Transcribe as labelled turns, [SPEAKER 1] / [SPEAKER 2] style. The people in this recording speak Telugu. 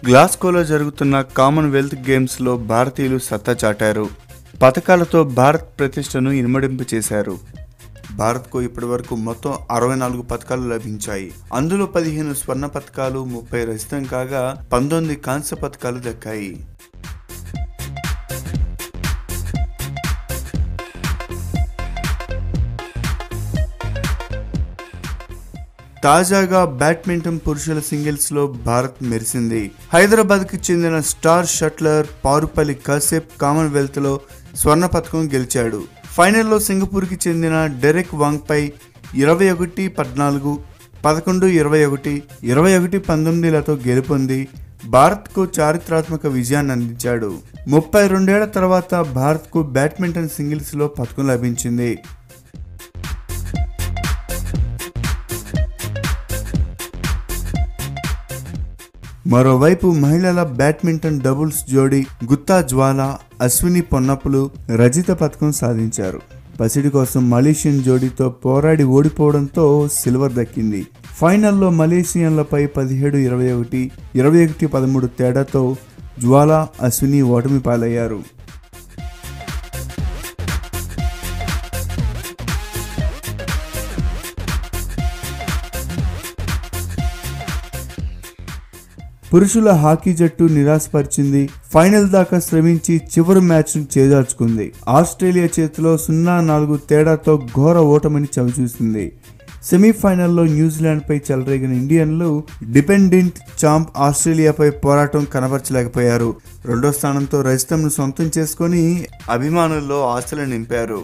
[SPEAKER 1] గ్లాస్గోలో జరుగుతున్న కామన్వెల్త్ గేమ్స్లో భారతీయులు సత్తా చాటారు. పతకాలతో భారత్ ప్రతిష్టను ఇనుమడింపు చేశారు. భారత్కు ఇప్పటివరకు మొత్తం 64 పతకాలు లభించాయి. అందులో 15 స్వర్ణ పతకాలు, 30 రజతం కాగా 19 కాంస్య పతకాలు దక్కాయి. తాజాగా బ్యాడ్మింటన్ పురుషుల సింగిల్స్ లో భారత్ మెరిసింది. హైదరాబాద్ కి చెందిన star shuttler Parupalli Kashyap Commonwealth లో స్వర్ణ పతకం గెలిచాడు. ఫైనల్లో సింగపూర్ కి చెందిన డెరెక్ వాంగ్ పై 21-14, 11-21, 21-19లతో గెలుపొంది భారత్కు చారిత్రాత్మక విజయాన్ని అందించాడు. 32 ఏళ్ల తర్వాత భారత్కు బ్యాడ్మింటన్ సింగిల్స్ లో పతకం లభించింది. మరోవైపు మహిళల బ్యాడ్మింటన్ డబుల్స్ జోడీ గుత్తా జ్వాల, అశ్విని పొన్నప్పులు రజిత పతకం సాధించారు. పసిడి కోసం మలేషియన్ జోడీతో పోరాడి ఓడిపోవడంతో సిల్వర్ దక్కింది. ఫైనల్లో మలేషియన్లపై 17-21, 21-13 తేడాతో జ్వాల, అశ్విని ఓటమి పాలయ్యారు. పురుషుల హాకీ జట్టు నిరాశపరిచింది. ఫైనల్ దాకా శ్రమించి చివరి మ్యాచ్ ను చేజార్చుకుంది. ఆస్ట్రేలియా చేతిలో 0-4 తేడాతో ఘోర ఓటమిని చవిచూసింది. సెమీఫైనల్లో న్యూజిలాండ్ పై చెలరేగిన ఇండియన్లు డిపెండెంట్ ఛాంప్ ఆస్ట్రేలియాపై పోరాటం కనబరచలేకపోయారు. రెండో స్థానంతో రజతంను సొంతం చేసుకుని అభిమానుల్లో ఆశలు నింపారు.